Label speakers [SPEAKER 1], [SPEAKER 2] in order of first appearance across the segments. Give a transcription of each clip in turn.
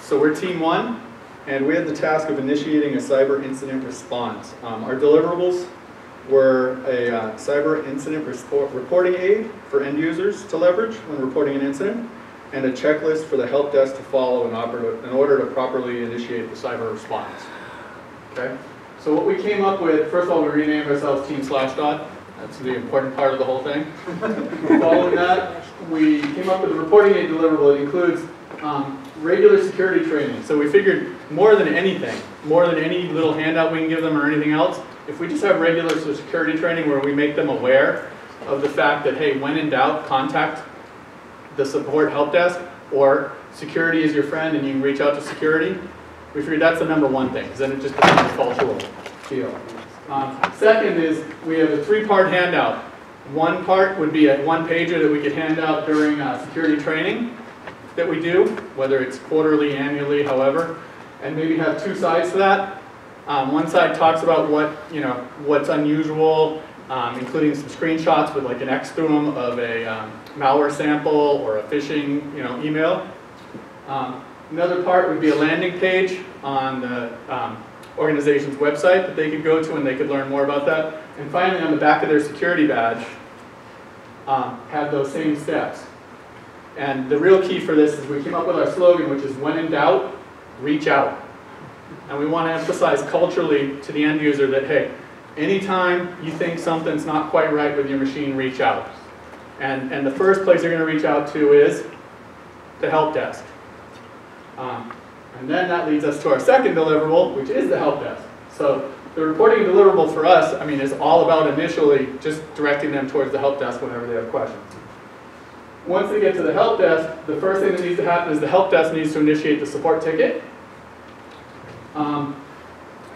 [SPEAKER 1] So we're Team 1, and we had the task of initiating a cyber incident response. Our deliverables were a cyber incident reporting aid for end users to leverage when reporting an incident, and a checklist for the help desk to follow in order to properly initiate the cyber response. Okay? So what we came up with, first of all, we renamed ourselves Team /. That's the important part of the whole thing. Following that, we came up with a reporting aid deliverable. It includes regular security training. So we figured more than anything, more than any little handout we can give them or anything else, if we just have regular security training where we make them aware of the fact that, hey, when in doubt, contact the support help desk, or security is your friend and you can reach out to security, we figured that's the #1 thing, because then it just becomes a cultural feel. Second is we have a 3-part handout. One part would be a 1-pager that we could hand out during security training that we do, whether it's quarterly, annually, however, and maybe have 2 sides to that. One side talks about what's unusual, including some screenshots with like an X through them of a malware sample or a phishing email. Another part would be a landing page on the organization's website that they could go to and they could learn more about that. And finally, on the back of their security badge, have those same steps. And the real key for this is we came up with our slogan, which is when in doubt, reach out. And we want to emphasize culturally to the end user that, hey, anytime you think something's not quite right with your machine, reach out. And the first place you're going to reach out to is the help desk. And then that leads us to our second deliverable, which is the help desk. So the reporting deliverable for us, is all about initially just directing them towards the help desk whenever they have questions. Once they get to the help desk, the first thing that needs to happen is the help desk needs to initiate the support ticket.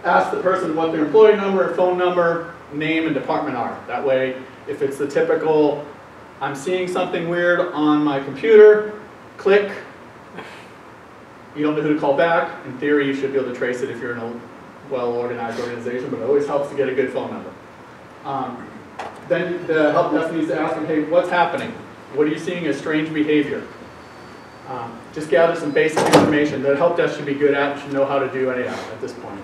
[SPEAKER 1] Ask the person what their employee number, phone number, name, and department are. That way, if it's the typical, I'm seeing something weird on my computer, click, you don't know who to call back. In theory, you should be able to trace it if you're in a well-organized organization, but it always helps to get a good phone number. Then the help desk needs to ask them, hey, what's happening? What are you seeing as strange behavior? Just gather some basic information that help desk should be good at and should know how to do anyhow at this point.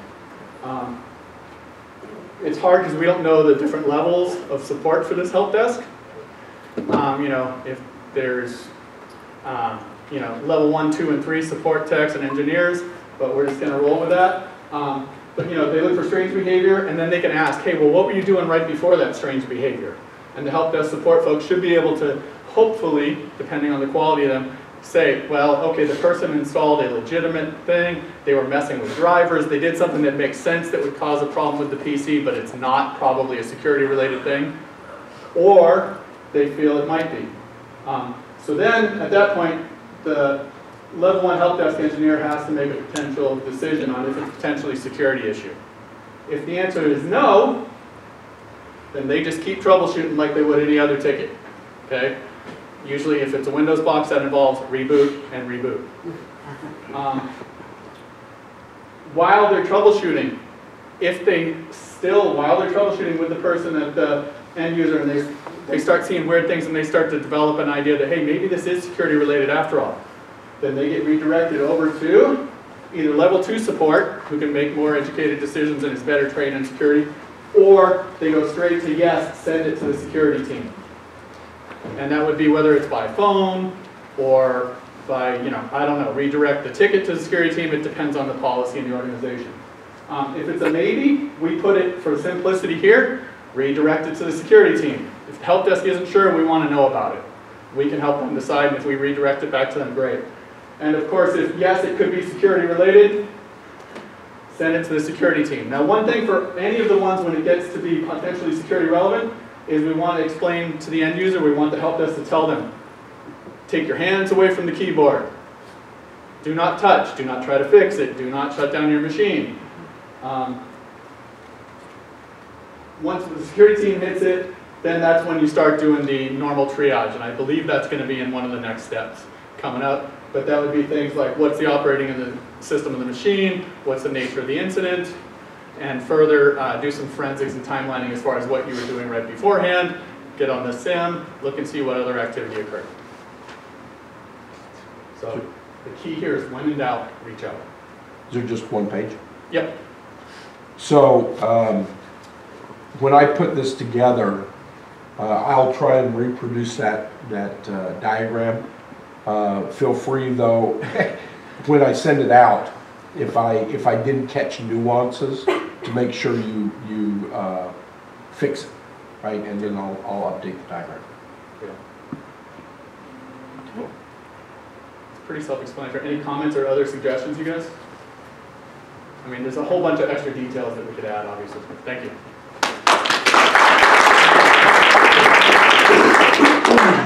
[SPEAKER 1] It's hard because we don't know the different levels of support for this help desk. If there's level 1, 2, and 3 support techs and engineers, but we're just going to roll with that. But they look for strange behavior, and then they can ask, hey, well, what were you doing right before that strange behavior? And the help desk support folks should be able to, hopefully, depending on the quality of them, say, well, okay, the person installed a legitimate thing, they were messing with drivers, they did something that makes sense that would cause a problem with the PC, but it's not probably a security-related thing, or they feel it might be. So then, at that point, the level 1 help desk engineer has to make a potential decision on if it's potentially a security issue. If the answer is no, then they just keep troubleshooting like they would any other ticket. Okay? Usually if it's a Windows box, that involves reboot and reboot. While they're troubleshooting, while they're troubleshooting with the person at the end user, and they start seeing weird things and they start to develop an idea that, hey, maybe this is security related after all, then they get redirected over to either level 2 support, who can make more educated decisions and is better trained in security, or they go straight to yes, send it to the security team. And that would be whether it's by phone or by, I don't know, redirect the ticket to the security team. It depends on the policy in the organization. If it's a maybe, we put it, for simplicity here, redirect it to the security team. If the help desk isn't sure, we want to know about it. We can help them decide, and if we redirect it back to them, great. And of course, if yes, it could be security related, send it to the security team. Now, one thing for any of the ones when it gets to be potentially security relevant is we want to explain to the end user, we want the help desk to tell them, take your hands away from the keyboard. Do not touch. Do not try to fix it. Do not shut down your machine. Once the security team hits it, then that's when you start doing the normal triage. And I believe that's going to be in one of the next steps coming up. But that would be things like, what's the operating in the system of the machine? What's the nature of the incident? And further, do some forensics and timelining as far as what you were doing right beforehand. Get on the SIM, look and see what other activity occurred. So The key here is when in doubt, reach out.
[SPEAKER 2] Is there just one page?
[SPEAKER 1] Yep.
[SPEAKER 2] So when I put this together, I'll try and reproduce that diagram. Feel free though, when I send it out, if I didn't catch nuances, to make sure you fix it, right? And then I'll update the diagram.
[SPEAKER 1] Yeah. Cool. It's pretty self-explanatory. Any comments or other suggestions, you guys? I mean, there's a whole bunch of extra details that we could add, obviously. Thank you.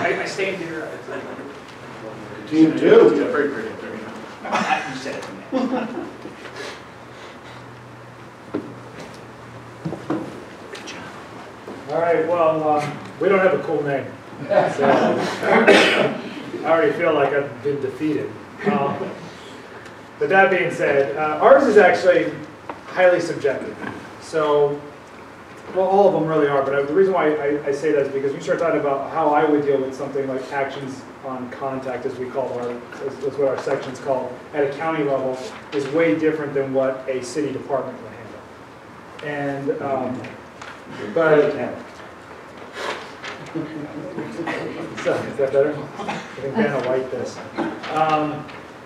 [SPEAKER 3] I stand here.
[SPEAKER 2] Team 2.
[SPEAKER 1] Yeah, very pretty.
[SPEAKER 3] You said it.
[SPEAKER 4] All right, well, we don't have a cool name. So I already feel like I've been defeated. But that being said, ours is actually highly subjective. So, well, all of them really are, but the reason why I say that is because you start talking about how I would deal with something like actions on contact, as we call that's what our section's called, at a county level, is way different than what a city department would handle. And, but, so, is that better? I think Ben will like this.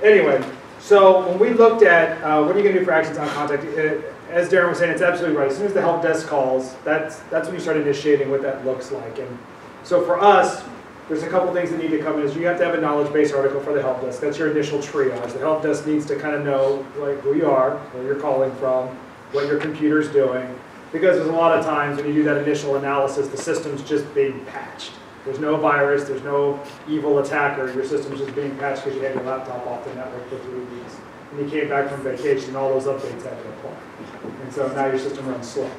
[SPEAKER 4] Anyway, so when we looked at what are you going to do for actions on contact, as Darren was saying, it's absolutely right. As soon as the help desk calls, that's when you start initiating what that looks like. And so for us, there's a couple things that need to come in. Is you have to have a knowledge base article for the help desk. That's your initial triage. The help desk needs to kind of know like who you are, where you're calling from, what your computer's doing. Because there's a lot of times when you do that initial analysis, the system's just being patched. There's no virus, there's no evil attacker. Your system's just being patched because you had your laptop off the network for 3 weeks. And you came back from vacation, all those updates had to apply. And so now your system runs slow.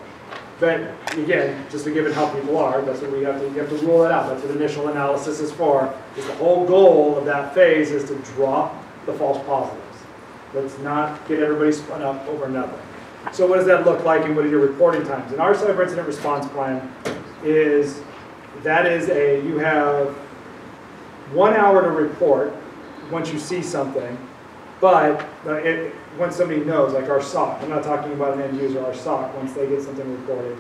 [SPEAKER 4] But again, just to given how people are, that's what you have to rule it out. That's what initial analysis is for. Is the whole goal of that phase is to drop the false positives. Let's not get everybody spun up over nothing. So what does that look like and what are your reporting times? And our cyber incident response plan is, you have 1 hour to report once you see something, but once somebody knows, like our SOC, I'm not talking about an end user, our SOC, once they get something reported.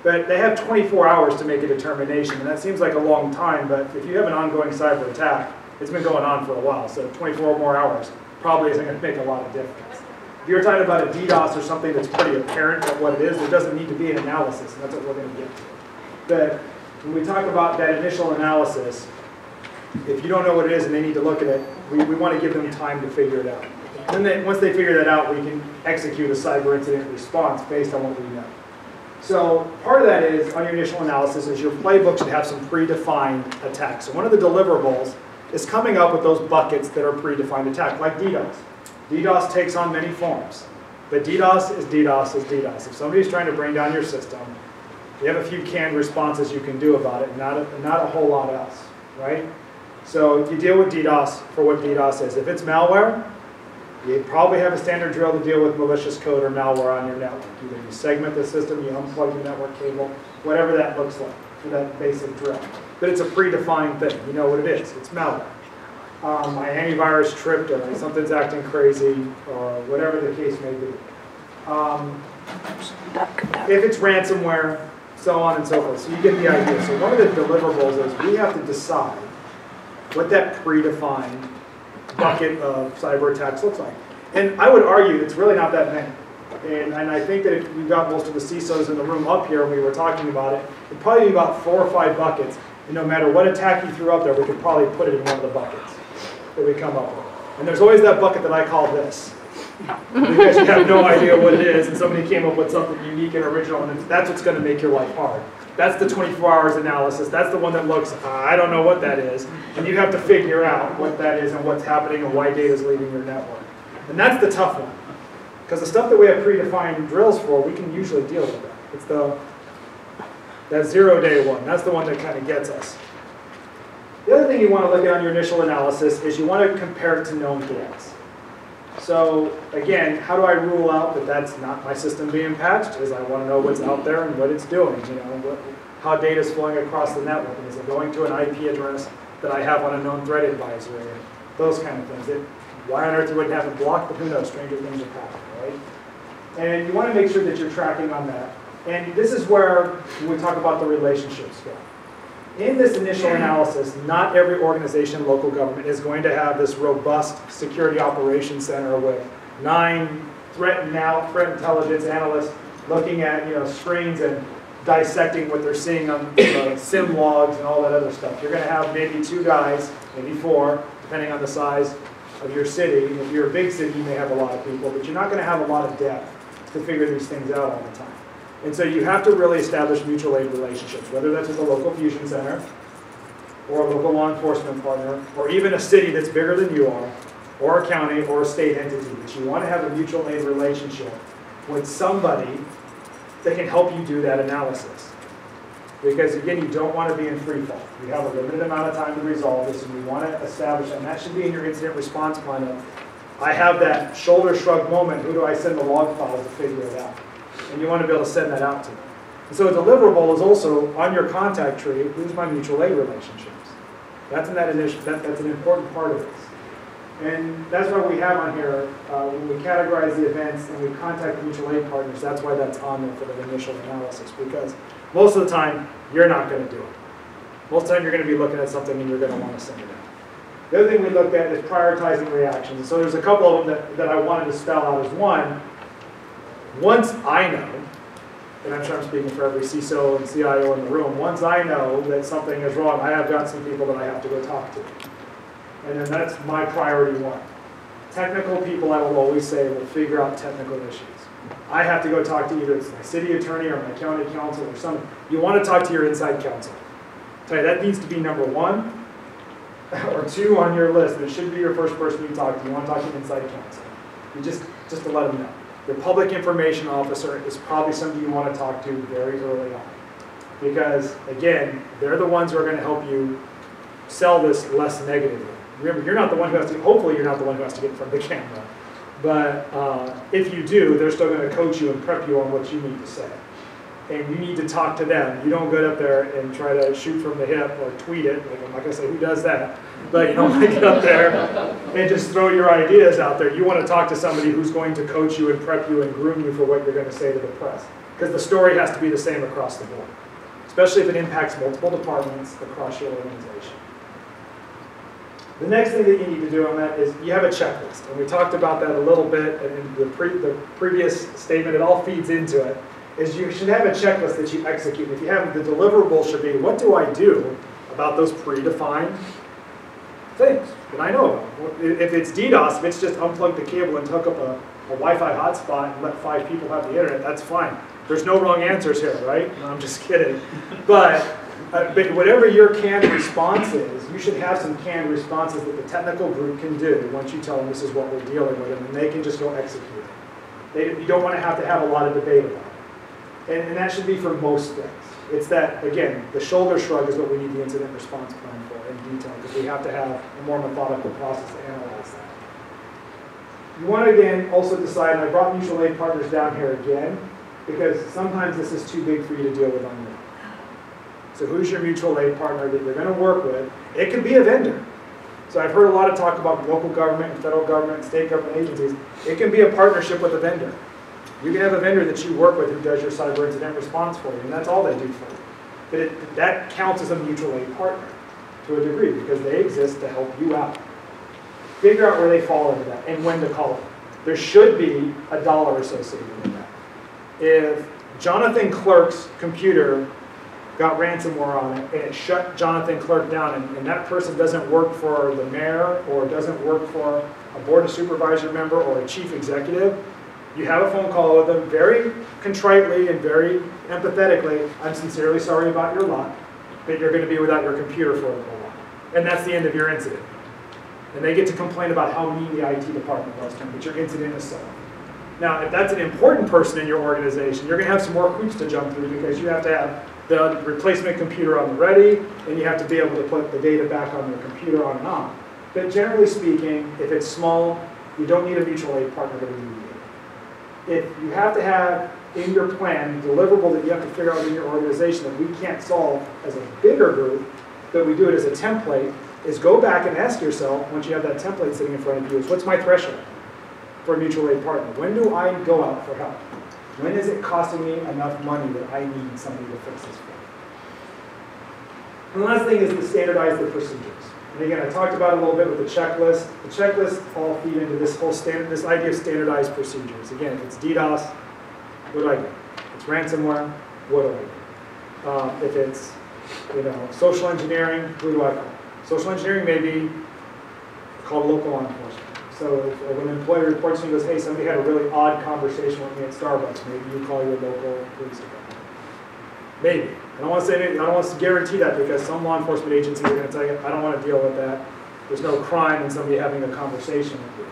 [SPEAKER 4] But they have 24 hours to make a determination, and that seems like a long time, but if you have an ongoing cyber attack, it's been going on for a while, so 24 more hours probably isn't going to make a lot of difference. If you're talking about a DDoS or something that's pretty apparent at what it is, there doesn't need to be an analysis, and that's what we're going to get to. But when we talk about that initial analysis, if you don't know what it is and they need to look at it, we want to give them time to figure it out. And then once they figure that out, we can execute a cyber incident response based on what we know. So part of that is, on your initial analysis, is your playbook should have some predefined attacks. So one of the deliverables is coming up with those buckets that are predefined attacks, like DDoS. DDoS takes on many forms, but DDoS is DDoS is DDoS. If somebody's trying to bring down your system, you have a few canned responses you can do about it, not a whole lot else, right? So you deal with DDoS for what DDoS is. If it's malware, you probably have a standard drill to deal with malicious code or malware on your network. Either you segment the system, you unplug the network cable, whatever that looks like for that basic drill. But it's a predefined thing. You know what it is. It's malware. My antivirus tripped, or something's acting crazy, or whatever the case may be. If it's ransomware, so on and so forth. So you get the idea. So one of the deliverables is we have to decide what that predefined bucket of cyber attacks looks like. And I would argue it's really not that many. And I think that if we got most of the CISOs in the room up here and we were talking about it, it'd probably be about 4 or 5 buckets. And no matter what attack you threw up there, we could probably put it in one of the buckets that we come up with. And there's always that bucket that I call this. Because you have no idea what it is, and somebody came up with something unique and original, and that's what's going to make your life hard. That's the 24 hours analysis. That's the one that looks, I don't know what that is. And you have to figure out what that is and what's happening and why data is leaving your network. And that's the tough one. Because the stuff that we have predefined drills for, we can usually deal with that. It's that 0-day one. That's the one that kind of gets us. The other thing you want to look at on your initial analysis is you want to compare it to known threats. So again, how do I rule out that that's not my system being patched? Is I want to know what's out there and what it's doing. You know, how data is flowing across the network, and is it going to an IP address that I have on a known threat advisory, and those kind of things. Why on earth you wouldn't have it blocked, but who knows, stranger things have happened, right? And you want to make sure that you're tracking on that. And this is where we talk about the relationships go. In this initial analysis, not every organization, local government, is going to have this robust security operations center with 9 threat intelligence analysts looking at screens and dissecting what they're seeing on SIM logs and all that other stuff. You're going to have maybe 2 guys, maybe 4, depending on the size of your city. If you're a big city, you may have a lot of people, but you're not going to have a lot of depth to figure these things out all the time. And so you have to really establish mutual aid relationships, whether that's with a local fusion center, or a local law enforcement partner, or even a city that's bigger than you are, or a county, or a state entity. But you want to have a mutual aid relationship with somebody that can help you do that analysis. Because again, you don't want to be in free fall. You have a limited amount of time to resolve this, and you want to establish, and that should be in your incident response plan of, I have that shoulder shrug moment, who do I send the log files to figure it out? And you want to be able to send that out to them. And so a deliverable is also on your contact tree, who's my mutual aid relationships. That's in that that's an important part of this. And that's why we have on here, when we categorize the events and we contact the mutual aid partners, that's why that's on there for the initial analysis, because most of the time, you're not going to do it. Most of the time, you're going to be looking at something and you're going to want to send it out. The other thing we looked at is prioritizing reactions. And so there's a couple of them that I wanted to spell out as one. Once I know, and I'm sure I'm speaking for every CISO and CIO in the room, once I know that something is wrong, I have got some people that I have to go talk to. And then that's my priority 1. Technical people, I will always say, will figure out technical issues. I have to go talk to either my city attorney or my county council or someone. You want to talk to your inside counsel. Tell you, that needs to be number 1 or 2 on your list. It should be your first person you talk to. You want to talk to inside counsel. You just to let them know. Your public information officer is probably somebody you want to talk to very early on. Because, again, they're the ones who are going to help you sell this less negatively. Remember, you're not the one who has to, hopefully you're not the one who has to get in front of the camera. But if you do, they're still going to coach you and prep you on what you need to say. And you need to talk to them. You don't go up there and try to shoot from the hip or tweet it. Like, I'm not going to say who does that. But you don't want to get up there and just throw your ideas out there. You want to talk to somebody who's going to coach you and prep you and groom you for what you're going to say to the press. Because the story has to be the same across the board. Especially if it impacts multiple departments across your organization. The next thing that you need to do on that is you have a checklist. And we talked about that a little bit in the previous statement. It all feeds into it. Is you should have a checklist that you execute. If you have, the deliverable should be, what do I do about those predefined things that I know about? If it's DDoS, if it's just unplug the cable and hook up a Wi-Fi hotspot and let 5 people have the internet, that's fine. There's no wrong answers here, right? No, I'm just kidding. But whatever your canned response is, you should have some canned responses that the technical group can do once you tell them this is what we're dealing with, and then they can just go execute it. You don't want to have a lot of debate about it. And that should be for most things. It's that, again, the shoulder shrug is what we need the incident response plan for in detail, because we have to have a more methodical process to analyze that. You want to, again, also decide, and I brought mutual aid partners down here again, because sometimes this is too big for you to deal with on your own. So who's your mutual aid partner that you're going to work with? It could be a vendor. So I've heard a lot of talk about local government and federal government and state government agencies. It can be a partnership with a vendor. You can have a vendor that you work with who does your cyber incident response for you, and that's all they do for you. But that counts as a mutual aid partner to a degree, because they exist to help you out. Figure out where they fall into that and when to call them. There should be a dollar associated with that. If Jonathan Clerk's computer got ransomware on it and it shut Jonathan Clerk down, and that person doesn't work for the mayor or doesn't work for a board of supervisor member or a chief executive, you have a phone call with them very contritely and very empathetically. I'm sincerely sorry about your lot, but you're going to be without your computer for a little while. And that's the end of your incident. And they get to complain about how mean the IT department was to them, but your incident is solved. Now, if that's an important person in your organization, you're going to have some more hoops to jump through, because you have to have the replacement computer on the ready, and you have to be able to put the data back on their computer on and on. But generally speaking, if it's small, you don't need a mutual aid partner to mediate. If you have to have in your plan deliverable that you have to figure out in your organization that we can't solve as a bigger group, but we do it as a template, is go back and ask yourself, once you have that template sitting in front of you, is what's my threshold for a mutual aid partner? When do I go out for help? When is it costing me enough money that I need somebody to fix this for me? And the last thing is to standardize the procedures. And again, I talked about it a little bit with the checklist. The checklists all feed into this whole this idea of standardized procedures. Again, if it's DDoS, what do I do? If it's ransomware, what do I do? If it's social engineering, who do I call? Social engineering may be called local law enforcement. So if an employee reports to you and goes, hey, somebody had a really odd conversation with me at Starbucks, maybe you call your local police department. Maybe. I don't want to guarantee that, because some law enforcement agencies are going to tell you, I don't want to deal with that. There's no crime in somebody having a conversation with you.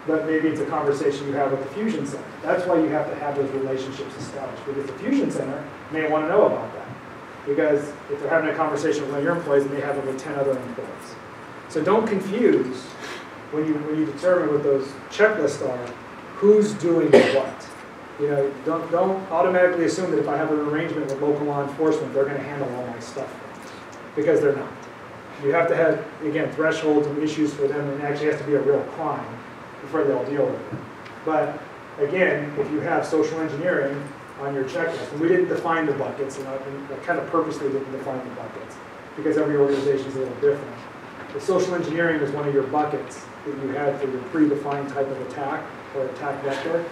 [SPEAKER 4] But maybe it's a conversation you have with the Fusion Center. That's why you have to have those relationships established, because the Fusion Center may want to know about that. Because if they're having a conversation with one of your employees, they may have it with 10 other employees. So don't confuse when you determine what those checklists are, who's doing what. Don't automatically assume that if I have an arrangement with local law enforcement, they're going to handle all my stuff for me, because they're not. You have to have, again, thresholds and issues for them, and it actually has to be a real crime before they'll deal with it. But again, if you have social engineering on your checklist, and we didn't define the buckets, and I kind of purposely didn't define the buckets, because every organization is a little different. If social engineering was one of your buckets that you had for your predefined type of attack or attack vector,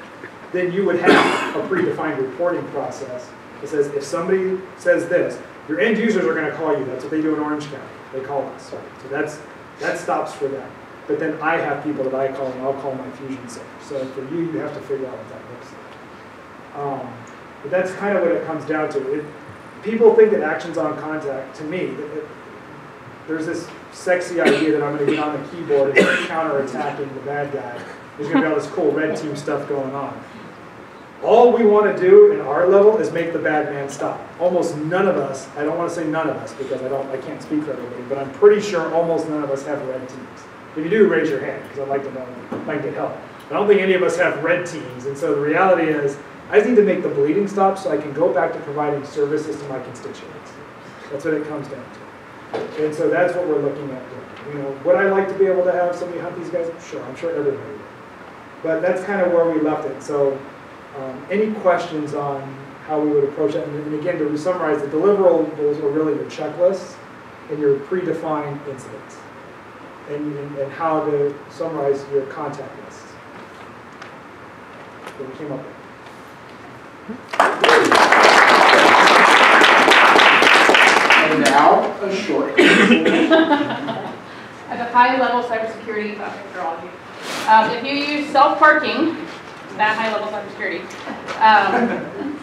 [SPEAKER 4] then you would have a predefined reporting process that says, if somebody says this, your end users are going to call you. That's what they do in Orange County. They call us. So that stops for them. But then I have people that I call, and I'll call my Fusion Center. So for you, you have to figure out what that looks like. But that's kind of what it comes down to. People think that actions on contact, to me, there's this sexy idea that I'm going to get on the keyboard and start counterattacking the bad guy. There's going to be all this cool red team stuff going on. All we want to do in our level is make the bad man stop. Almost none of us, I don't want to say none of us because I can't speak for everybody, but I'm pretty sure almost none of us have red teams. If you do, raise your hand, because I'd like to know if I can get help. I don't think any of us have red teams, and so the reality is, I just need to make the bleeding stop so I can go back to providing services to my constituents. That's what it comes down to. And so that's what we're looking at doing. Would I like to be able to have somebody hunt these guys? Sure, I'm sure everybody would. But that's kind of where we left it. So any questions on how we would approach that? And again, to summarize, the deliverables are really your checklists and your predefined incidents, and how to summarize your contact lists that we came up with.
[SPEAKER 2] And now, a short.
[SPEAKER 5] At a high-level cybersecurity, for all of you, if you use self-parking, that high-level cybersecurity,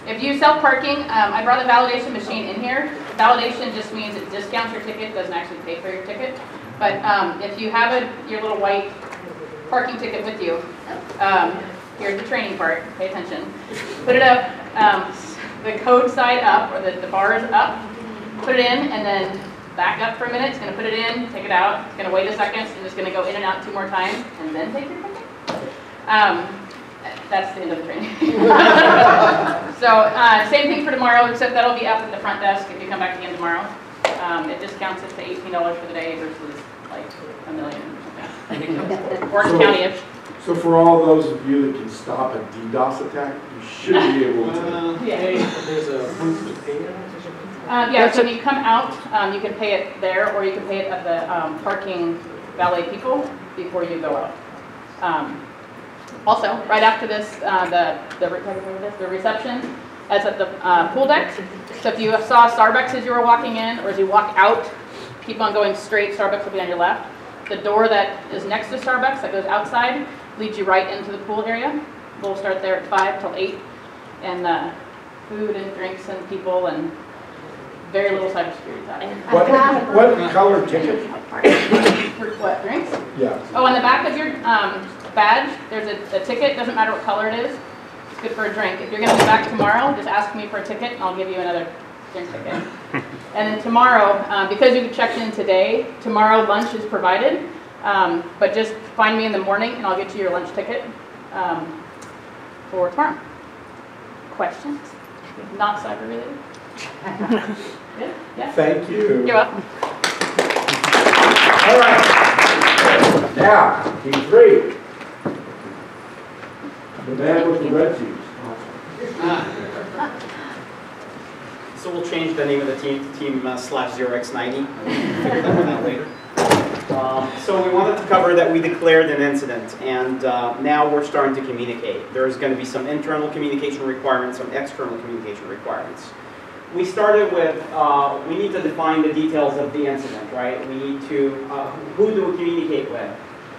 [SPEAKER 5] if you use self-parking, I brought the validation machine in here. Validation just means it discounts your ticket, doesn't actually pay for your ticket. But if you have your little white parking ticket with you, here's the training part, pay attention. Put it up, the code side up, or the bar is up, put it in, and then back up for a minute. It's going to put it in, take it out. It's going to wait a second, and it's going to go in and out 2 more times, and then take your ticket. That's the end of the training. So same thing for tomorrow, except that'll be up at the front desk if you come back again tomorrow. It discounts it to $18 for the day versus like $1 million or something. Orange County-ish.
[SPEAKER 2] So for all those of you that can stop a DDoS attack, you should be able to.
[SPEAKER 3] There's a proof to pay it.
[SPEAKER 5] Yeah, so when you come out, you can pay it there, or you can pay it at the parking valet people before you go out. Also, right after this, the reception is at the pool deck. So if you saw Starbucks as you were walking in, or as you walk out, keep on going straight, Starbucks will be on your left. The door that is next to Starbucks that goes outside leads you right into the pool area. We'll start there at 5 till 8. And food and drinks and people and very little cybersecurity talk.
[SPEAKER 2] What color ticket?
[SPEAKER 5] For what, drinks?
[SPEAKER 2] Yeah.
[SPEAKER 5] Oh, on the back of your badge, there's a ticket. Doesn't matter what color it is. It's good for a drink. If you're going to be back tomorrow, just ask me for a ticket, and I'll give you another drink ticket. And then tomorrow, because you checked in today, tomorrow lunch is provided. But just find me in the morning, and I'll get you your lunch ticket for tomorrow. Questions? Not cyber related? Good? Yeah?
[SPEAKER 2] Thank you.
[SPEAKER 5] You're welcome.
[SPEAKER 2] All right. Now, team 3. The man with the red shoes.
[SPEAKER 3] So we'll change the name of the team to team /0x90. Figure that one out later. So we wanted to cover that we declared an incident, and now we're starting to communicate. There's going to be some internal communication requirements, some external communication requirements. We started with, we need to define the details of the incident, right? We need to, who do we communicate with?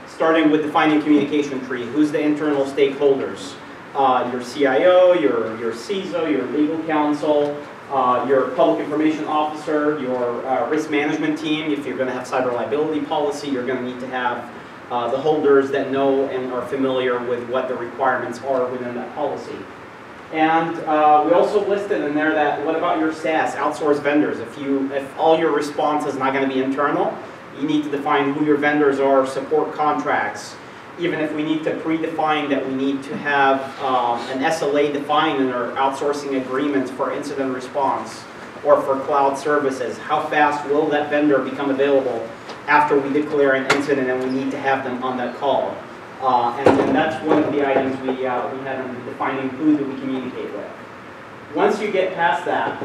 [SPEAKER 3] Starting with defining communication tree. Who's the internal stakeholders? Your CIO, your CISO, your legal counsel, your public information officer, your risk management team. If you're going to have cyber liability policy, you're going to need to have the holders that know and are familiar with what the requirements are within that policy. And we also listed in there that, what about your SaaS, outsourced vendors? If all your response is not going to be internal, you need to define who your vendors are, support contracts. Even if we need to predefine that we need to have an SLA defined in our outsourcing agreements for incident response or for cloud services, how fast will that vendor become available after we declare an incident and we need to have them on that call? And that's one of the items we had in defining who do we communicate with. Once you get past that,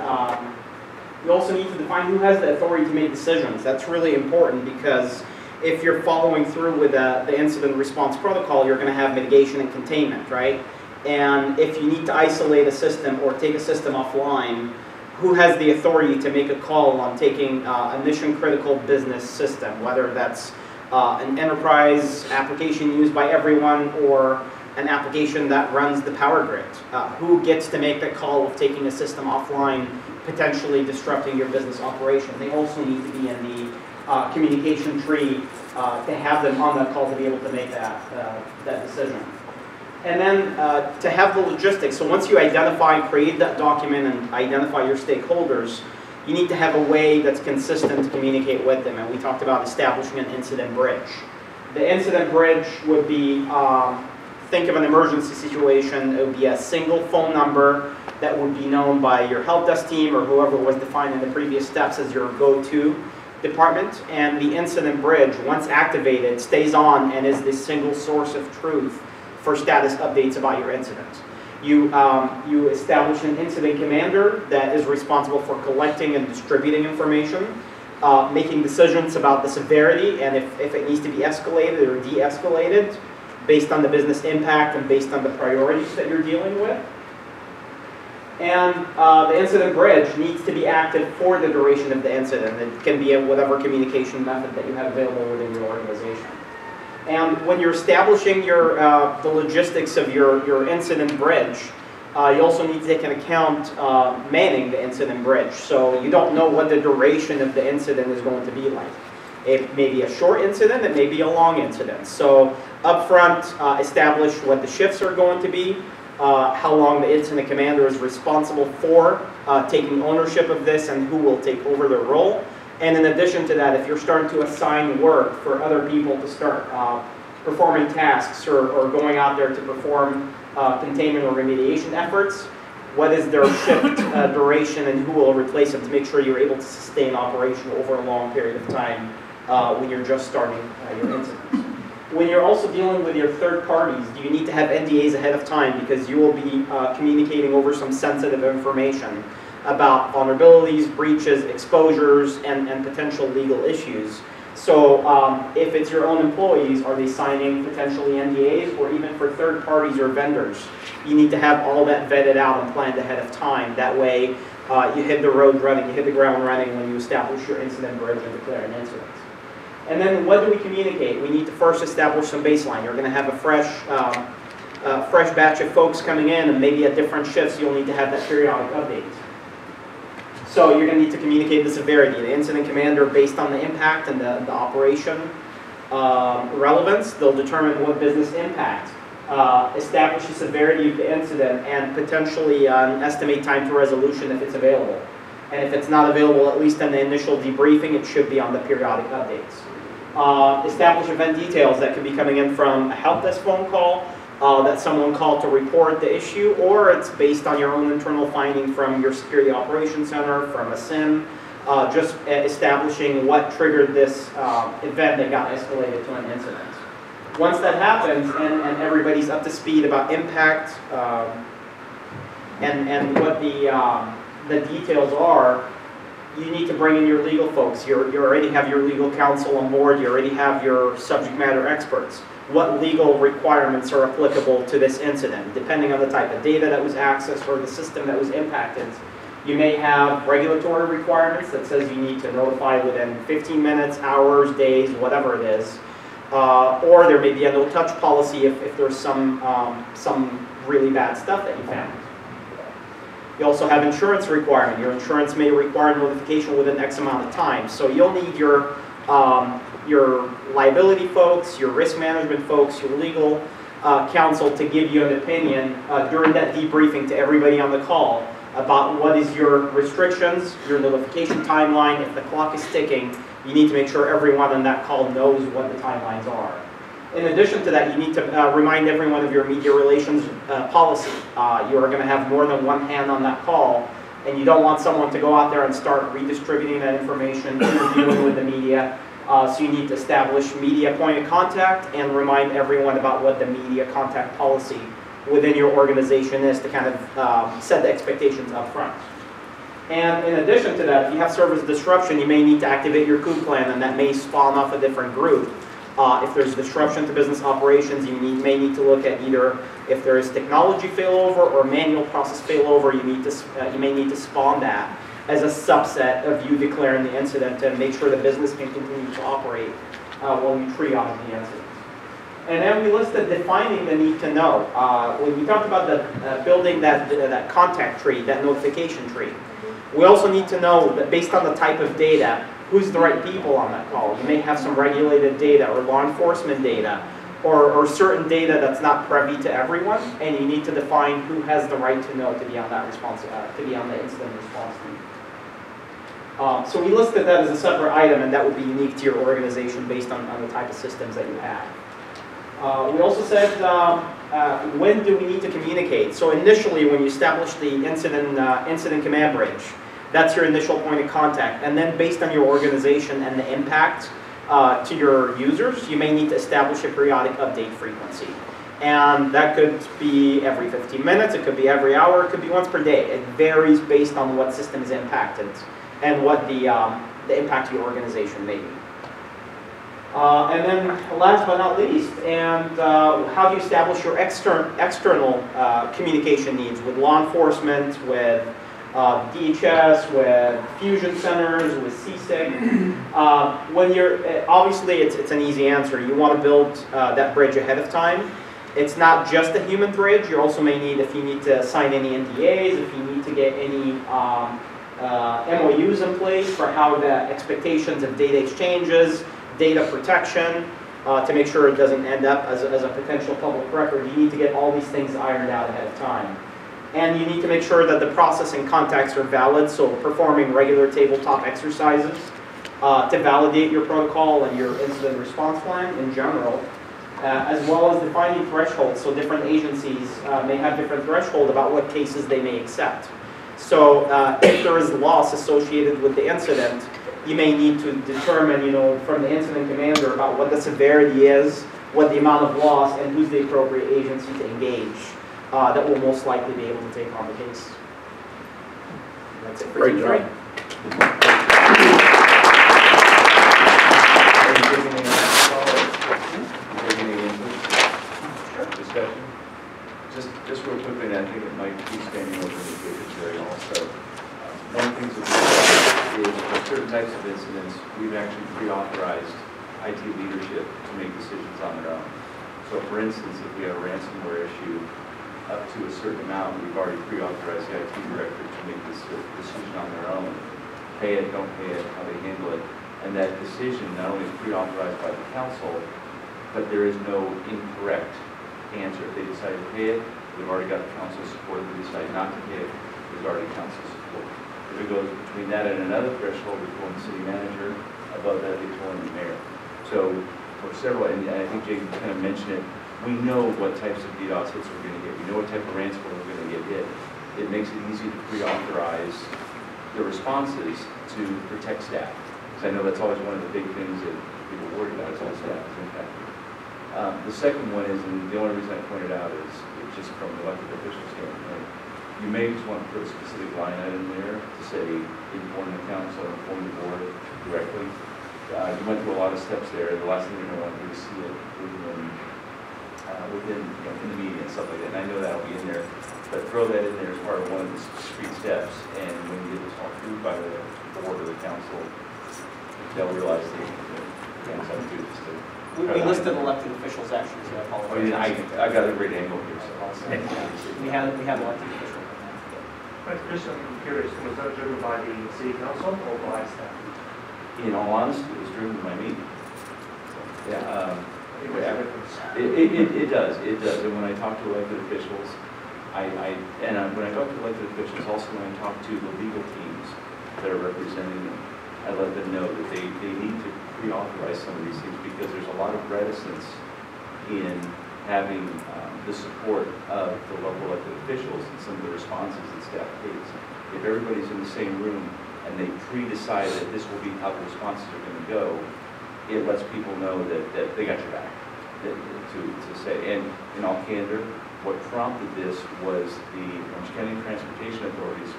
[SPEAKER 3] you also need to define who has the authority to make decisions. That's really important because if you're following through with the incident response protocol, you're going to have mitigation and containment, right? And if you need to isolate a system or take a system offline, who has the authority to make a call on taking a mission-critical business system, whether that's an enterprise application used by everyone or an application that runs the power grid? Who gets to make the call of taking a system offline, potentially disrupting your business operation? They also need to be in the communication tree to have them on that call to be able to make that decision. And then to have the logistics. So once you identify, create that document and identify your stakeholders, you need to have a way that's consistent to communicate with them. And we talked about establishing an incident bridge. The incident bridge would be, think of an emergency situation. It would be a single phone number that would be known by your help desk team or whoever was defined in the previous steps as your go-to department. And the incident bridge, once activated, stays on and is the single source of truth for status updates about your incident. You establish an incident commander that is responsible for collecting and distributing information, making decisions about the severity and if it needs to be escalated or de-escalated based on the business impact and based on the priorities that you're dealing with. And the incident bridge needs to be active for the duration of the incident. It can be whatever communication method that you have available within your organization. And when you're establishing the logistics of your incident bridge, you also need to take into account manning the incident bridge. So you don't know what the duration of the incident is going to be like. It may be a short incident, it may be a long incident. So upfront, establish what the shifts are going to be, how long the incident commander is responsible for taking ownership of this and who will take over the role. And in addition to that, if you're starting to assign work for other people to start performing tasks or going out there to perform containment or remediation efforts, what is their shift duration and who will replace them to make sure you're able to sustain operation over a long period of time when you're just starting your incidents. When you're also dealing with your third parties, do you need to have NDAs ahead of time because you will be communicating over some sensitive information about vulnerabilities, breaches, exposures, and potential legal issues. So if it's your own employees, are they signing potentially NDAs, or even for third parties or vendors? You need to have all that vetted out and planned ahead of time. That way you hit the road running, you hit the ground running when you establish your incident bridge and declare an incident. And then what do we communicate? We need to first establish some baseline. You're going to have a fresh batch of folks coming in, and maybe at different shifts you'll need to have that periodic update. So you're going to need to communicate the severity. The incident commander, based on the impact and the operation relevance, they'll determine what business impact, establish the severity of the incident, and potentially estimate time to resolution if it's available. And if it's not available, at least in the initial debriefing, it should be on the periodic updates. Establish event details that could be coming in from a help desk phone call, that someone called to report the issue, or it's based on your own internal finding from your security operations center, from a SIM, just establishing what triggered this event that got escalated to an incident. Once that happens and everybody's up to speed about impact and what the details are, you need to bring in your legal folks. You already have your legal counsel on board. You already have your subject matter experts. What legal requirements are applicable to this incident, depending on the type of data that was accessed or the system that was impacted. You may have regulatory requirements that says you need to notify within 15 minutes, hours, days, whatever it is. Or there may be a no-touch policy if there's some really bad stuff that you found. You also have insurance requirement. Your insurance may require notification within X amount of time. So you'll need your liability folks, your risk management folks, your legal counsel to give you an opinion during that debriefing to everybody on the call about what is your restrictions, your notification timeline. If the clock is ticking, you need to make sure everyone on that call knows what the timelines are. In addition to that, you need to remind everyone of your media relations policy. You are going to have more than one hand on that call, and you don't want someone to go out there and start redistributing that information, interviewing with the media. So you need to establish media point of contact and remind everyone about what the media contact policy within your organization is to kind of set the expectations up front. And in addition to that, if you have service disruption, you may need to activate your coup plan, and that may spawn off a different group. If there's disruption to business operations, you may need to look at either if there is technology failover or manual process failover, you may need to spawn that as a subset of you declaring the incident and make sure the business can continue to operate while you triage the incident. And then we listed defining the need to know. When we talked about building that contact tree, that notification tree, we also need to know that based on the type of data, who's the right people on that call. You may have some regulated data or law enforcement data or certain data that's not privy to everyone, and you need to define who has the right to know to be on that response, to be on the incident response team. So we listed that as a separate item, and that would be unique to your organization based on the type of systems that you have. We also said, when do we need to communicate? So initially, when you establish the incident command bridge, that's your initial point of contact. And then based on your organization and the impact to your users, you may need to establish a periodic update frequency. And that could be every 15 minutes, it could be every hour, it could be once per day. It varies based on what system is impacted and what the impact to your organization may be. And then last but not least, how do you establish your external communication needs with law enforcement, with DHS, with fusion centers, with CISO. When you're, obviously it's an easy answer. You want to build that bridge ahead of time. It's not just a human bridge. You also may need, if you need to sign any NDAs, if you need to get any MOUs in place for how the expectations of data exchanges, data protection, to make sure it doesn't end up as a potential public record. You need to get all these things ironed out ahead of time. And you need to make sure that the process and contacts are valid, so performing regular tabletop exercises to validate your protocol and your incident response plan in general, as well as defining thresholds. So different agencies may have different thresholds about what cases they may accept. So if there is loss associated with the incident, you may need to determine, from the incident commander about what the severity is, what the amount of loss, and who's the appropriate agency to engage that will most likely be able to take on the case. That's it for
[SPEAKER 2] Great
[SPEAKER 3] you.
[SPEAKER 2] job.
[SPEAKER 6] Discussion? Just real quickly, and I think it might be standing over the Jerry also. One of the things that we do is for certain types of incidents, we've actually pre-authorized IT leadership to make decisions on their own. So for instance, if we have a ransomware issue up to a certain amount, we've already pre-authorized the IT director to make this decision on their own. Pay it, don't pay it, how they handle it. And that decision not only is pre-authorized by the council, but there is no incorrect answer. If they decide to pay it, we've already got the council support. If they decide not to pay it, there's already council support. If it goes between that and another threshold, we pull in the city manager. Above that, we pull in the mayor. So for several, and I think Jake kind of mentioned it, we know what types of DDoS hits we're going to get. We know what type of ransomware we're going to get hit. It makes it easy to pre-authorize the responses to protect staff. Because I know that's always one of the big things that people worry about is how staff is impacted. The second one is, and the only reason I pointed out is just from the elected official standpoint, you may just want to put a specific line item there to say inform the council, inform the board directly. You went through a lot of steps there. The last thing you're going to want to do is see it within in the meeting and stuff like that. And I know that'll be in there, but throw that in there as part of one of the discrete steps. And when you get this all approved by the board or the council, they'll realize that the council has to do this too.
[SPEAKER 3] We listed elected officials actually, so I apologize.
[SPEAKER 6] Oh, yeah, I got a great angle here. So
[SPEAKER 3] We have elected officials.
[SPEAKER 7] Commissioner, I'm curious, was that driven by the city council or by staff?
[SPEAKER 6] in all honesty, it was driven by me. Yeah, it does. And when I talk to elected officials, when I talk to elected officials, also when I talk to the legal teams that are representing them, I let them know that they need to pre-authorize some of these things because there's a lot of reticence in having the support of the local elected officials and some of the responses that staff takes. If everybody's in the same room and they pre-decide that this will be how the responses are going to go, it lets people know that they got your back. To say, and in all candor, what prompted this was the Orange County Transportation Authorities,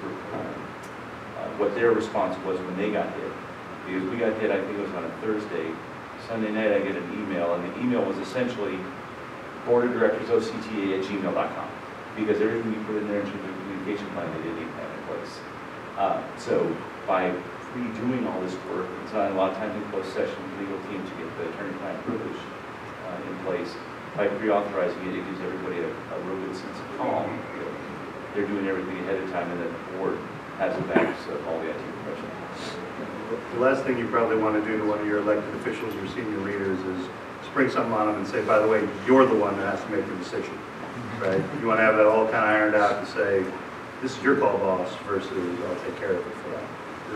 [SPEAKER 6] what their response was when they got hit. Because we got hit, I think it was on a Thursday. Sunday night I get an email, and the email was essentially board of directors octa@gmail.com, because everything you put in there in terms of communication plan, they didn't even have in place. So by redoing all this work, it's not a lot of times in closed session with the legal team to get the attorney-client privilege in place. By pre-authorizing it, it gives everybody a real good sense of calm. They're doing everything ahead of time, and then the board has the backs of all the IT professionals.
[SPEAKER 8] The last thing you probably want to do to one of your elected officials, your senior leaders, is spring something on them and say, by the way, you're the one that has to make the decision, right? You want to have that all kind of ironed out to say, this is your call, boss, versus I'll take care of it for them.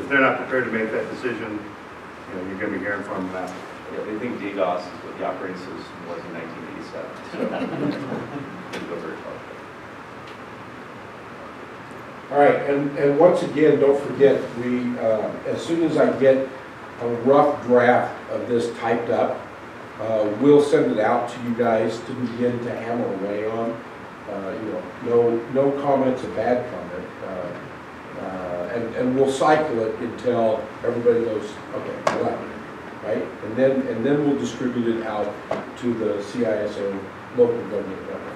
[SPEAKER 8] If they're not prepared to make that decision, you're going to be hearing from them after.
[SPEAKER 6] Yeah, they think DDoS is what the operating system was in 1987. So, didn't go very far.
[SPEAKER 2] All right, and once again, don't forget, we as soon as I get a rough draft of this typed up, we'll send it out to you guys to begin to hammer away on. No comments, a bad comment, and we'll cycle it until everybody goes, okay, well, right? And then we'll distribute it out to the CISO local government level.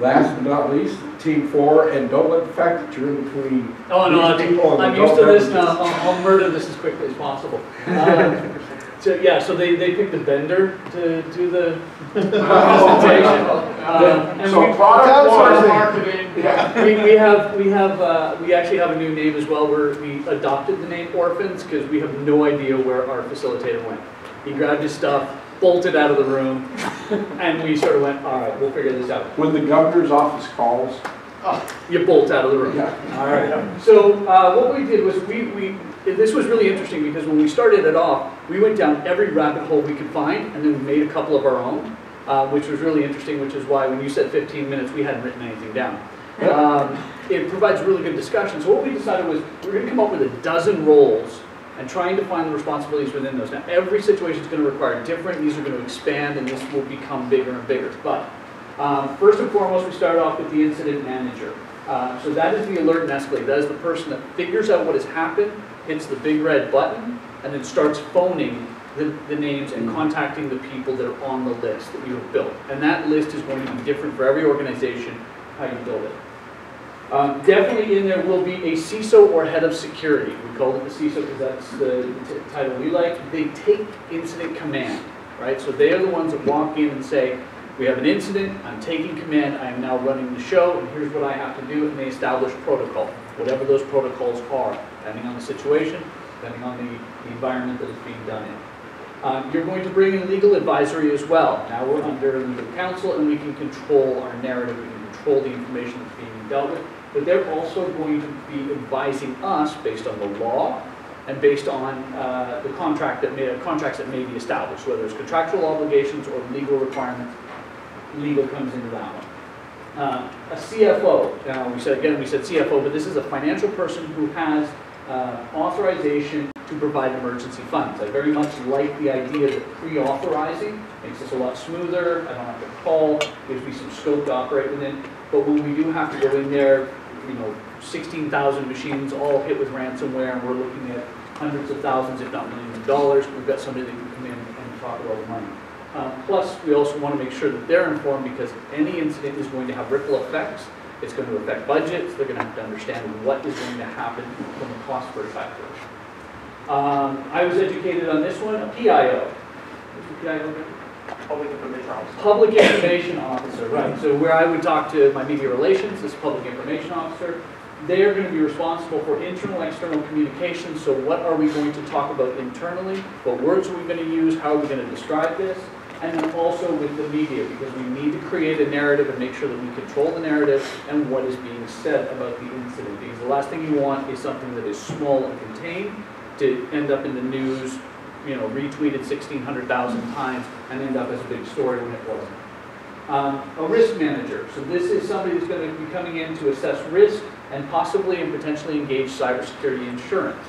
[SPEAKER 2] Last but not least, Team 4, and don't let the fact that you're in between.
[SPEAKER 9] Oh no,
[SPEAKER 2] these people
[SPEAKER 9] I'm used to this now. I'll murder this as quickly as possible. So they picked a vendor to do the presentation. And
[SPEAKER 2] so
[SPEAKER 9] we
[SPEAKER 2] product one,
[SPEAKER 9] marketing. We actually have a new name as well. We adopted the name Orphans because we have no idea where our facilitator went. He grabbed his stuff, bolted out of the room, and we sort of went, all right, we'll figure this out.
[SPEAKER 2] when the governor's office calls,
[SPEAKER 9] You bolt out of the room.
[SPEAKER 2] yeah.
[SPEAKER 9] All right. So what we did was this was really interesting because when we started it off, we went down every rabbit hole we could find, and then we made a couple of our own, which was really interesting, which is why when you said 15 minutes, we hadn't written anything down. It provides really good discussion. So what we decided was we're going to come up with a dozen roles and trying to find the responsibilities within those. Now, every situation is going to require different. These are going to expand, and this will become bigger and bigger. But first and foremost, we started off with the incident manager. So that is the alert and escalate. That is the person that figures out what has happened, hits the big red button, and then starts phoning the names and contacting the people that are on the list that you have built. And that list is going to be different for every organization, how you build it. Definitely in there will be a CISO or head of security. We call it the CISO because that's the title we like. They take incident command, right? So they are the ones that walk in and say, we have an incident, I'm taking command, I am now running the show, and here's what I have to do, and they establish protocol, whatever those protocols are, depending on the situation, depending on the environment that it's being done in. You're going to bring in legal advisory as well. Now we're under legal counsel, and we can control our narrative, we can control the information that's being dealt with, but they're also going to be advising us based on the law and based on the contracts that may be established, whether it's contractual obligations or legal requirements. Legal comes into that one. A CFO, we said CFO, but this is a financial person who has authorization to provide emergency funds. I very much like the idea that pre-authorizing makes this a lot smoother. I don't have to call, gives me some scope to operate within. But when we do have to go in there, 16,000 machines all hit with ransomware, and we're looking at hundreds of thousands, if not millions of dollars, we've got somebody that can come in and talk about the money. Plus, we also want to make sure that they're informed, because any incident is going to have ripple effects. It's going to affect budgets. They're going to have to understand what is going to happen from a cost perspective. I was educated on this one, a PIO. What's the PIO again?
[SPEAKER 7] Public Information Officer.
[SPEAKER 9] Public Information Officer, right. So where I would talk to my media relations, this Public Information Officer, they are going to be responsible for internal, external communication. So what are we going to talk about internally? What words are we going to use? How are we going to describe this? And then also with the media, because we need to create a narrative and make sure that we control the narrative and what is being said about the incident. Because the last thing you want is something that is small and contained to end up in the news, retweeted 1,600,000 times and end up as a big story when it wasn't. A risk manager. So this is somebody who's going to be coming in to assess risk and possibly and potentially engage cybersecurity insurance.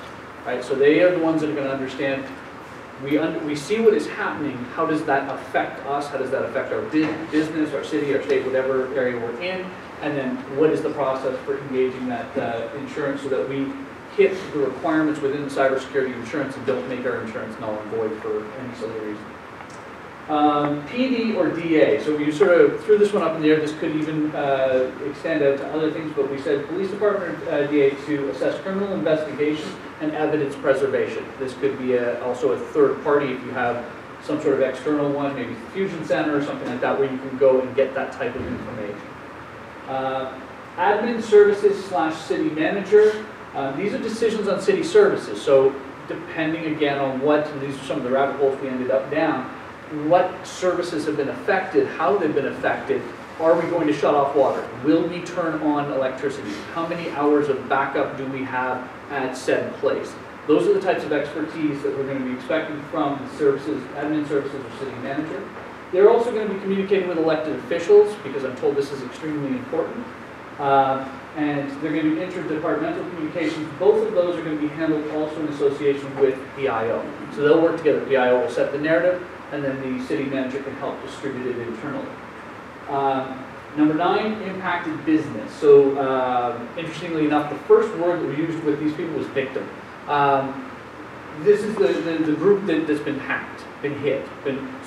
[SPEAKER 9] Right? So they are the ones that are going to understand. We see what is happening. How does that affect us? How does that affect our business, our city, our state, whatever area we're in? And then what is the process for engaging that insurance so that we hit the requirements within the cybersecurity insurance and don't make our insurance null and void for any silly reason. PD or DA. So we sort of threw this one up in the air. This could even extend out to other things, but we said police department or DA to assess criminal investigation and evidence preservation. This could be also a third party if you have some sort of external one, maybe the Fusion Center or something like that, where you can go and get that type of information. Admin services / city manager. These are decisions on city services. So depending again on what, and these are some of the rabbit holes we ended up down, what services have been affected, how they've been affected. Are we going to shut off water? Will we turn on electricity? How many hours of backup do we have at said place? Those are the types of expertise that we're going to be expecting from the services, admin services or city manager. They're also going to be communicating with elected officials, because I'm told this is extremely important. And they're going to be interdepartmental communications. Both of those are going to be handled also in association with PIO. So they'll work together. PIO will set the narrative, and then the city manager can help distribute it internally. Number 9, impacted business. So interestingly enough, the first word that we used with these people was victim. This is the group that's been hacked, been hit.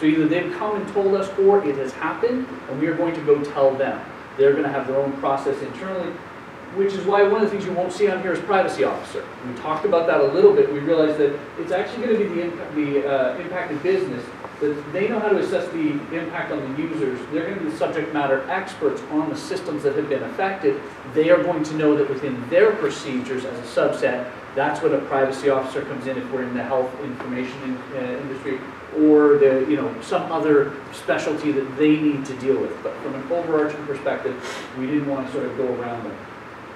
[SPEAKER 9] So either they've come and told us, or it has happened, and we are going to go tell them. They're going to have their own process internally, which is why one of the things you won't see on here is privacy officer. We talked about that a little bit. We realized that it's actually going to be the impacted business, that they know how to assess the impact on the users. They're going to be the subject matter experts on the systems that have been affected. They are going to know that within their procedures as a subset, that's when a privacy officer comes in if we're in the health information industry, or some other specialty that they need to deal with. But from an overarching perspective, we didn't want to sort of go around them.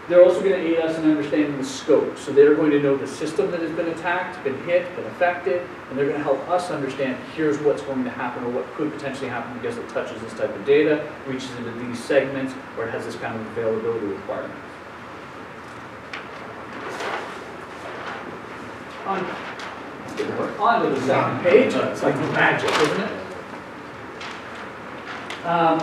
[SPEAKER 9] They're also going to aid us in understanding the scope. So they're going to know the system that has been attacked, been hit, been affected, and they're going to help us understand here's what's going to happen or what could potentially happen because it touches this type of data, reaches into these segments, or it has this kind of availability requirements. On to the second page. It's like magic, isn't it?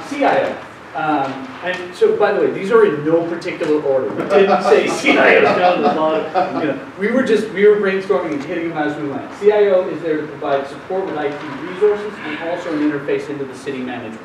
[SPEAKER 9] CIO. And so, by the way, these are in no particular order. We didn't say CIO down to the bottom. We were brainstorming and hitting them as we went. CIO is there to provide support with IT resources and also an interface into the city management.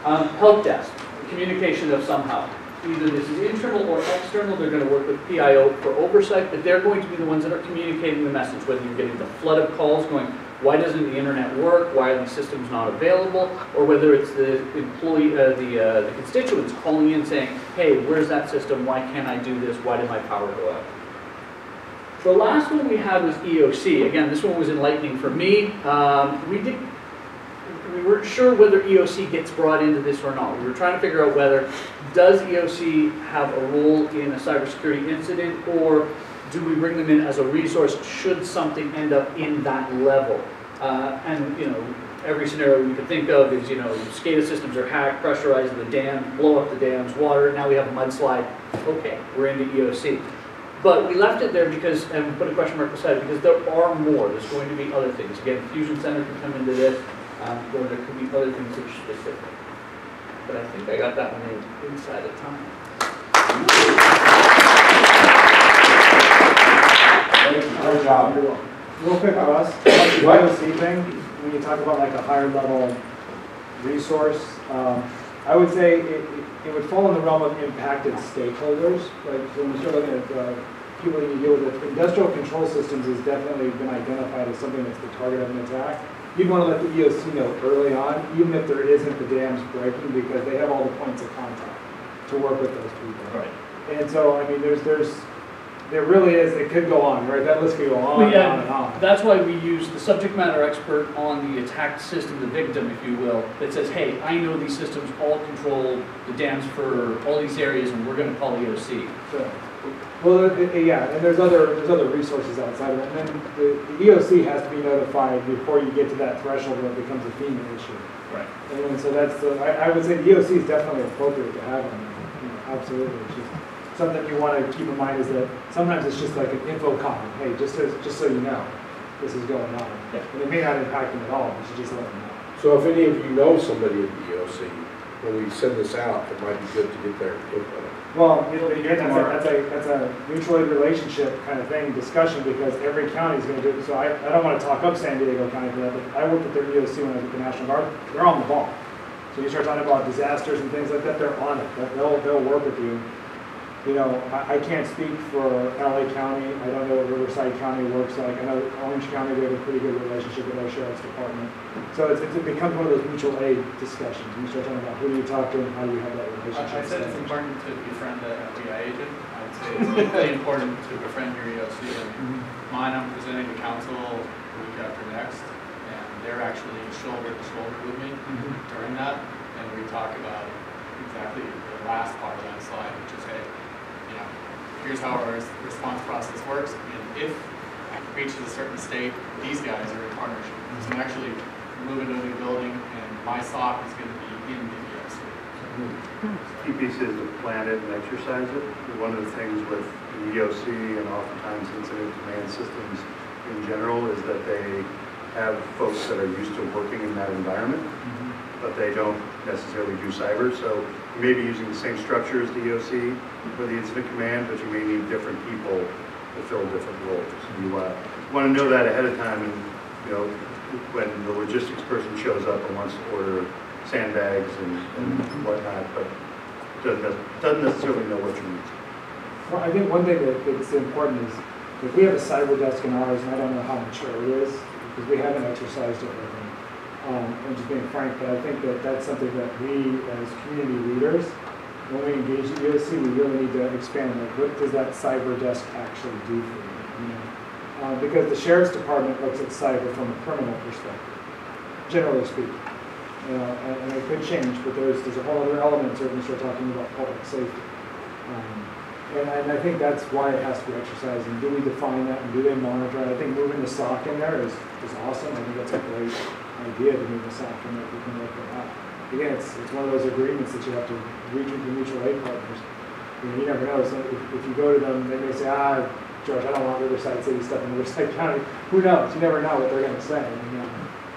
[SPEAKER 9] Help desk, communication of somehow. Either this is internal or external. They're going to work with PIO for oversight, but they're going to be the ones that are communicating the message, whether you're getting the flood of calls going, why doesn't the internet work? Why are these systems not available? Or whether it's the employee, the constituents calling in saying, hey, where's that system? Why can't I do this? Why did my power go out? The last one we had was EOC. Again, this one was enlightening for me. We weren't sure whether EOC gets brought into this or not. We were trying to figure out whether does EOC have a role in a cybersecurity incident, or do we bring them in as a resource should something end up in that level? And every scenario we could think of is, you know, SCADA systems are hacked, pressurizing the dam, blow up the dams, water, now we have a mudslide. Okay, we're into EOC. But we left it there because, and we put a question mark beside it, because there are more. There's going to be other things. Again, Fusion Center can come into this, or there could be other things that are specific. But I think I got that one inside of time.
[SPEAKER 2] Great job.
[SPEAKER 4] Real quick, Russ, the IOC thing, when you talk about like a higher level resource, I would say it would fall in the realm of impacted stakeholders. Like, so when we start looking at people that you deal with, industrial control systems has definitely been identified as something that's the target of an attack. You'd want to let the EOC know early on, even if there isn't the dams breaking, because they have all the points of contact to work with those people.
[SPEAKER 9] Right.
[SPEAKER 4] And so, I mean, there really is, it could go on, right? That list could go on and on and on.
[SPEAKER 9] That's why we use the subject matter expert on the attacked system, the victim, if you will, that says, hey, I know these systems all control the dams for all these areas, and we're going to call EOC.
[SPEAKER 4] Sure. Well, yeah, and there's other resources outside of it. And then the EOC has to be notified before you get to that threshold where it becomes a FEMA issue.
[SPEAKER 9] Right.
[SPEAKER 4] And so that's I would say the EOC is definitely appropriate to have on there. You know, absolutely. It's just something you want to keep in mind is that sometimes it's just like an info column. Hey, just so you know, this is going on.
[SPEAKER 9] Yeah.
[SPEAKER 4] And it may not impact them at all. You should just let them know.
[SPEAKER 2] So if any of you know somebody at the EOC, when we send this out, it might be good to get their input.
[SPEAKER 4] Well, that's a mutual aid relationship kind of thing, discussion, because every county is going to do it. So I don't want to talk up San Diego County for that, but I worked with their EOC when I was with the National Guard. They're on the ball. So you start talking about disasters and things like that, they're on it. They'll work with you. You know, I can't speak for LA County. I don't know what Riverside County works like. I know Orange County, we have a pretty good relationship with our sheriff's department. So it becomes one of those mutual aid discussions. You start talking about who do you talk to and how do you have that relationship.
[SPEAKER 10] I said it's important to befriend the FBI agent. I'd say it's equally important to befriend your EOC. Mine, I'm presenting to council the week after next, and they're actually shoulder to shoulder with me during that, and we talk about exactly the last part of that slide, which is, hey, you know, here's how our response process works, and if it reaches a certain state, these guys are in partnership. So I'm actually moving to a new building, and my SOC is going to be in the EOC.
[SPEAKER 8] Key piece is to plan it and exercise it. One of the things with the EOC and oftentimes incident command systems in general is that they have folks that are used to working in that environment, but they don't necessarily do cyber. So you may be using the same structure as the EOC for the incident command, but you may need different people to fill different roles. You want to know that ahead of time, and you know, when the logistics person shows up and wants to order sandbags and whatnot, but doesn't necessarily know what you need.
[SPEAKER 4] Well, I think one thing that's important is if we have a cyber desk in ours, and I don't know how mature it is, because we haven't exercised it with them. I'm just being frank, but I think that's something that we, as community leaders, when we engage the EOC, we really need to expand. Like, what does that cyber desk actually do for you? You know? Because the sheriff's department looks at cyber from a criminal perspective, generally speaking. You know, and it could change, but there's a whole other element to it when we start talking about public safety. And I think that's why it has to be exercised. And do we define that, and do they monitor it? I think moving the SOC in there is awesome. I think that's a great idea to move the SOC in there if we can look at that. Again, it's one of those agreements that you have to reach with your mutual aid partners. You never know. So if you go to them, they may say, George, I don't want Riverside City stuff in Riverside County. Who knows? You never know what they're going to say.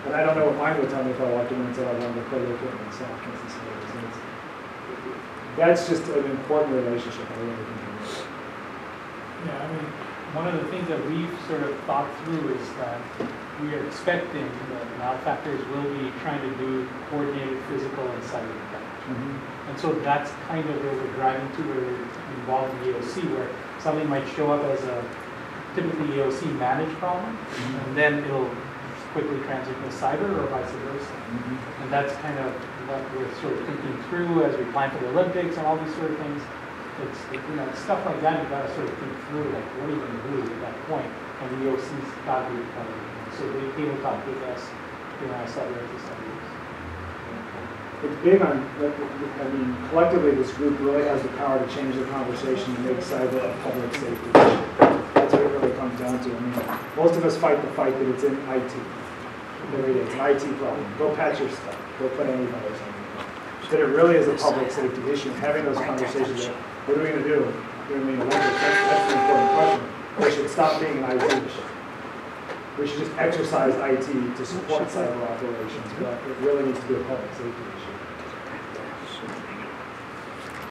[SPEAKER 4] And I don't know what mine would tell me if I walked in and said I wanted to play with it myself. That's just an important relationship. I really think.
[SPEAKER 11] Yeah, I mean, one of the things that we've sort of thought through is that we are expecting that malefactors will be trying to do coordinated physical and cyber damage. And so that's kind of where we're driving to, where we're involved in EOC, where something might show up as a typically EOC managed problem, and then it'll quickly transition to cyber or vice versa. And that's kind of what we're sort of thinking through as we plan for the Olympics and all these sort of things. It's stuff like that you gotta sort of think through, like what are you gonna do at that point? And the EOC's gotta be part of it. So they will talk with us during our cyber exercises.
[SPEAKER 4] It's big on, I mean, collectively this group really has the power to change the conversation and make cyber a public safety issue. That's what it really comes down to. I mean, most of us fight the fight that it's in IT. It's an IT problem. Go patch your stuff. Go put antivirus on it. That it really is a public safety issue. Having those conversations, what are we going to do? We're going to mean that's the important question. We should stop being an IT issue. We should just exercise IT to support cyber operations, but it really needs to be a public safety issue.